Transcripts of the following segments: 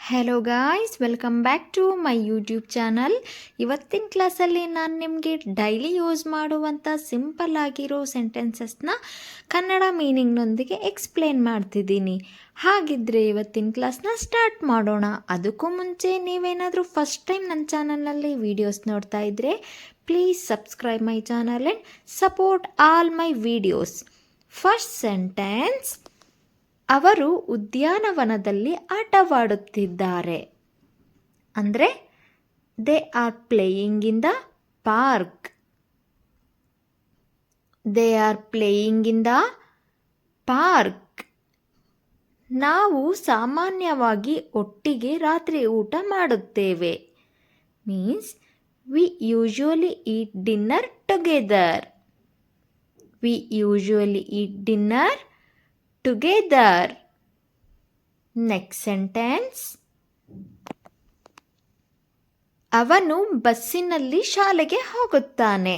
Hello guys, welcome back to my YouTube channel. ಇವತ್ತಿನ ಕ್ಲಾಸಲ್ಲಿ ನಾನು ನಿಮಗೆ ಡೈಲಿ ಯೂಸ್ ಮಾಡುವಂಥ ಸಿಂಪಲ್ ಆಗಿರೋ ಸೆಂಟೆನ್ಸಸ್ನ ಕನ್ನಡ ಮೀನಿಂಗ್ನೊಂದಿಗೆ ಎಕ್ಸ್ಪ್ಲೇನ್ ಮಾಡ್ತಿದ್ದೀನಿ. ಹಾಗಿದ್ದರೆ ಇವತ್ತಿನ ಕ್ಲಾಸ್ನ ಸ್ಟಾರ್ಟ್ ಮಾಡೋಣ. ಅದಕ್ಕೂ ಮುಂಚೆ ನೀವೇನಾದರೂ ಫಸ್ಟ್ ಟೈಮ್ ನನ್ನ ಚಾನಲ್ನಲ್ಲಿ ವೀಡಿಯೋಸ್ ನೋಡ್ತಾ ಇದ್ದರೆ please subscribe my channel and support all my videos. First sentence: ಅವರು ಉದ್ಯಾನವನದಲ್ಲಿ ಆಟವಾಡುತ್ತಿದ್ದಾರೆ. ಅಂದರೆ they are playing in the park. They are playing in the park. ನಾವು ಸಾಮಾನ್ಯವಾಗಿ ಒಟ್ಟಿಗೆ ರಾತ್ರಿ ಊಟ ಮಾಡುತ್ತೇವೆ. Means we usually eat dinner together. We usually eat dinner together. Next sentence: ಅವನು ಬಸ್ಸಿನಲ್ಲಿ ಶಾಲೆಗೆ ಹೋಗುತ್ತಾನೆ.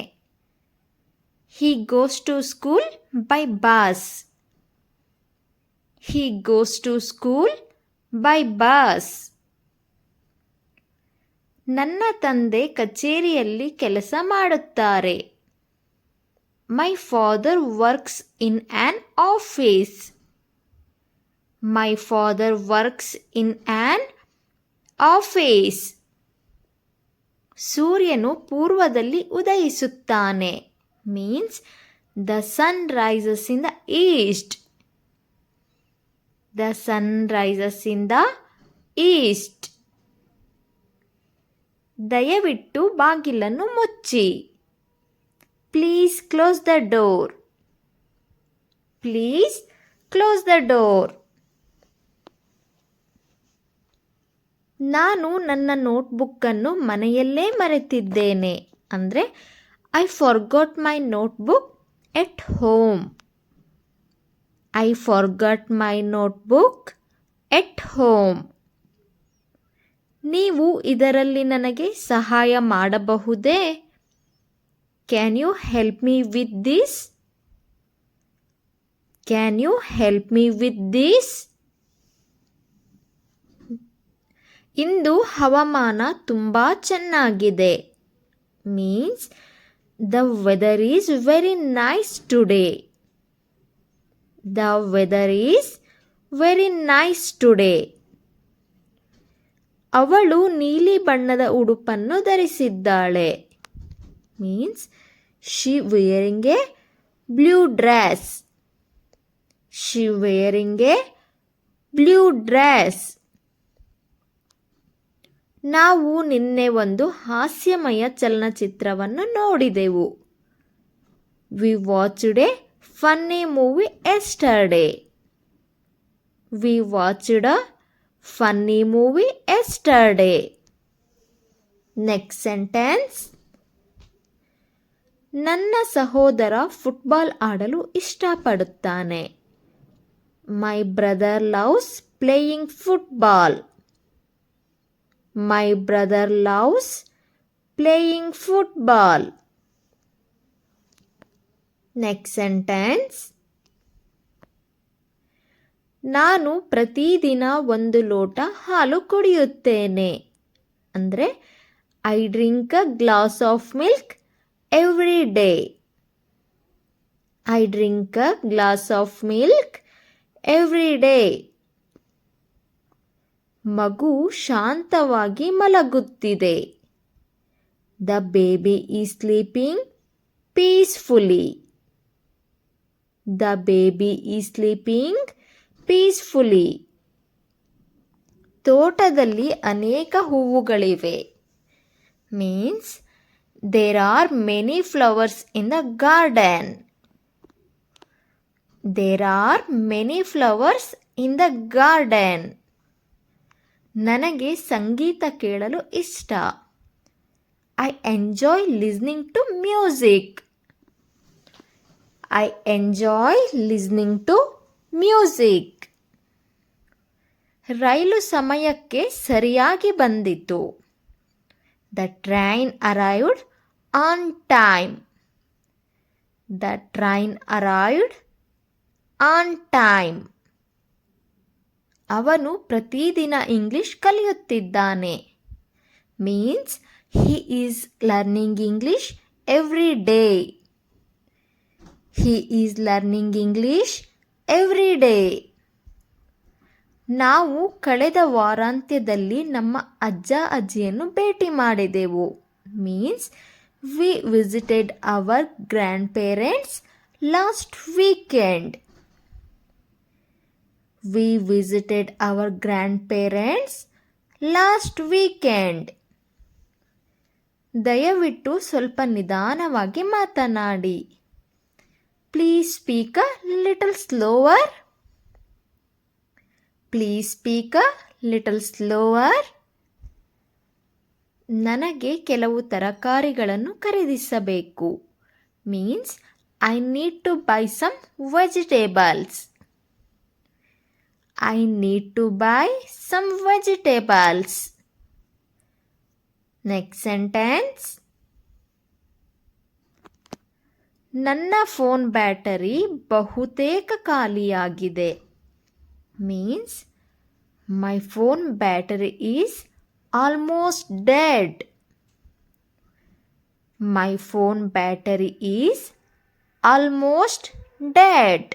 He goes to school by bus. He goes to school by bus. ನನ್ನ ತಂದೆ ಕಚೇರಿಯಲ್ಲಿ ಕೆಲಸ ಮಾಡುತ್ತಾರೆ. My father works in an office. My father works in an office. ಸೂರ್ಯನು ಪೂರ್ವದಲ್ಲಿ ಉದಯಿಸುತ್ತಾನೆ. Means the sun rises in the east. The sun rises in the east. ದಯವಿಟ್ಟು ಬಾಗಿಲನ್ನು ಮುಚ್ಚಿ. Please close the door. Please close the door. ನಾನು ನನ್ನ ನೋಟ್ಬುಕ್ಕನ್ನು ಮನೆಯಲ್ಲೇ ಮರೆತಿದ್ದೇನೆ. ಅಂದರೆ I forgot my notebook at home. I forgot my notebook at home. ನೀವು ಇದರಲ್ಲಿ ನನಗೆ ಸಹಾಯ ಮಾಡಬಹುದೇ? Can you help me with this? Can you help me with this? ಇಂದು ಹವಾಮಾನ ತುಂಬ ಚೆನ್ನಾಗಿದೆ. Means the weather is very nice today. The weather is very nice today. ಅವಳು ನೀಲಿ ಬಣ್ಣದ ಉಡುಪನ್ನು ಧರಿಸಿದ್ದಾಳೆ. Means she wearing a blue dress. She wearing a blue dress. ನಾವು ನಿನ್ನೆ ಒಂದು ಹಾಸ್ಯಮಯ ಚಲನಚಿತ್ರವನ್ನು ನೋಡಿದೆವು. We watched a funny movie yesterday. We watched a funny movie yesterday. Next sentence: ನನ್ನ ಸಹೋದರ ಫುಟ್ಬಾಲ್ ಆಡಲು ಇಷ್ಟಪಡುತ್ತಾನೆ. My brother loves playing football. My brother loves playing football. Next sentence: ನಾನು ಪ್ರತಿದಿನ ಒಂದು ಲೋಟ ಹಾಲು ಕುಡಿಯುತ್ತೇನೆ. ಅಂದರೆ I drink a glass of milk every day. I drink a glass of milk every day. ಮಗು ಶಾಂತವಾಗಿ ಮಲಗುತ್ತಿದೆ. The baby is sleeping peacefully. The baby is sleeping peacefully. ತೋಟದಲ್ಲಿ ಅನೇಕ ಹೂವುಗಳಿವೆ. Means there are many flowers in the garden. There are many flowers in the garden. ನನಗೆ ಸಂಗೀತ ಕೇಳಲು ಇಷ್ಟ. I enjoy listening to music. I enjoy listening to music. ರೈಲು ಸಮಯಕ್ಕೆ ಸರಿಯಾಗಿ ಬಂದಿತು. The train arrived on time. The train arrived on time. ಅವನು ಪ್ರತಿದಿನ English ಕಲಿಯುತ್ತಿದ್ದಾನೆ. Means he is learning English every day. He is learning English every day. ನಾವು ಕಳೆದ ವಾರಾಂತ್ಯದಲ್ಲಿ ನಮ್ಮ ಅಜ್ಜ ಅಜ್ಜಿಯನ್ನು ಭೇಟಿ ಮಾಡಿದೆವು. Means we visited our grandparents last weekend. We visited our grandparents last weekend. ದಯವಿಟ್ಟು ಸ್ವಲ್ಪ ನಿಧಾನವಾಗಿ ಮಾತನಾಡಿ. Please speak a little slower. Please speak a little slower. ನನಗೆ ಕೆಲವು ತರಕಾರಿಗಳನ್ನು ಖರೀದಿಸಬೇಕು. Means I need to buy some vegetables. I need to buy some vegetables. Next sentence. ನನ್ನ phone battery ಬಹುತೇಕ ಖಾಲಿಯಾಗಿದೆ. Means my phone battery is almost dead. My phone battery is almost dead.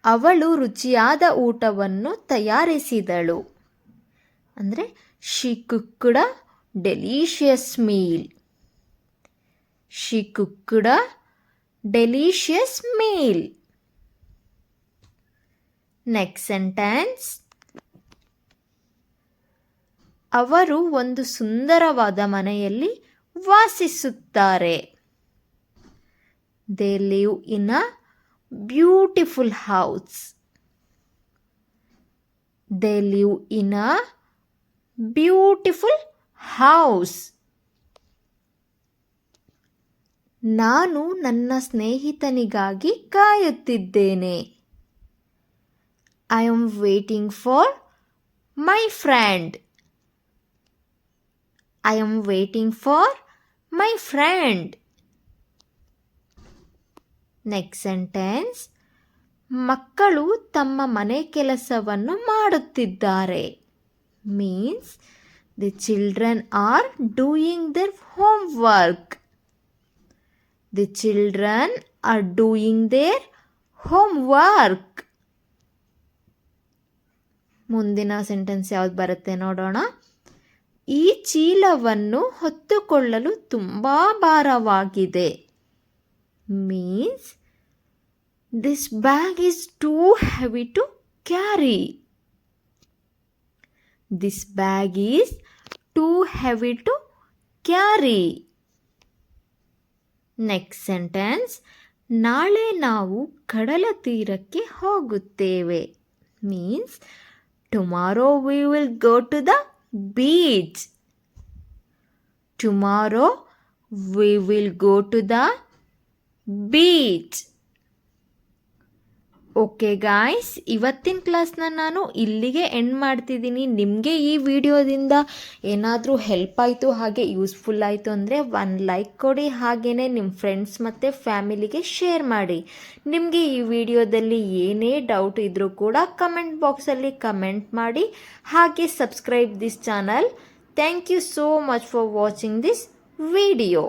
ಅವಳು ರುಚಿಯಾದ ಊಟವನ್ನು ತಯಾರಿಸಿದಳು. ಅಂದರೆ she cooked a delicious meal. She cooked a delicious meal. Next sentence. ಅವರು ಒಂದು ಸುಂದರವಾದ ಮನೆಯಲ್ಲಿ ವಾಸಿಸುತ್ತಾರೆ. They live in a beautiful house. They live in a beautiful house. ನಾನು ನನ್ನ ಸ್ನೇಹಿತನಿಗಾಗಿ ಕಾಯುತ್ತಿದ್ದೇನೆ. I am waiting for my friend. I am waiting for my friend. Next sentence. ಮಕ್ಕಳು ತಮ್ಮ ಮನೆ ಕೆಲಸವನ್ನು ಮಾಡುತ್ತಿದ್ದಾರೆ. Means the children are doing their homework. The children are doing their homework. ಮುಂದಿನ ಸೆಂಟೆನ್ಸ್ ಯಾವ್ದು ಬರುತ್ತೆ ನೋಡೋಣ. ಈ ಚೀಲವನ್ನು ಹೊತ್ತುಕೊಳ್ಳಲು ತುಂಬ ಭಾರವಾಗಿದೆ. Means this bag is too heavy to carry. This bag is too heavy to carry. Next sentence. ನಾಳೆ ನಾವು ಕಡಲ ತೀರಕ್ಕೆ ಹೋಗುತ್ತೇವೆ. Means tomorrow we will go to the beach. Tomorrow we will go to the beach. Okay guys, ಇವತ್ತಿನ ಕ್ಲಾಸ್ನ ನಾನು ಇಲ್ಲಿಗೆ end ಮಾಡ್ತಿದ್ದೀನಿ. ನಿಮಗೆ ಈ ವಿಡಿಯೋದಿಂದ ಏನಾದರೂ ಹೆಲ್ಪ್ ಆಯಿತು ಹಾಗೆ ಯೂಸ್ಫುಲ್ ಆಯಿತು ಅಂದರೆ ಒಂದು ಲೈಕ್ ಕೊಡಿ. ಹಾಗೆಯೇ ನಿಮ್ಮ ಫ್ರೆಂಡ್ಸ್ ಮತ್ತು ಫ್ಯಾಮಿಲಿಗೆ ಶೇರ್ ಮಾಡಿ. ನಿಮಗೆ ಈ ವಿಡಿಯೋದಲ್ಲಿ ಏನೇ ಡೌಟ್ ಇದ್ದರೂ ಕೂಡ ಕಮೆಂಟ್ ಬಾಕ್ಸಲ್ಲಿ ಕಮೆಂಟ್ ಮಾಡಿ. ಹಾಗೆ subscribe this channel. Thank you so much for watching this video.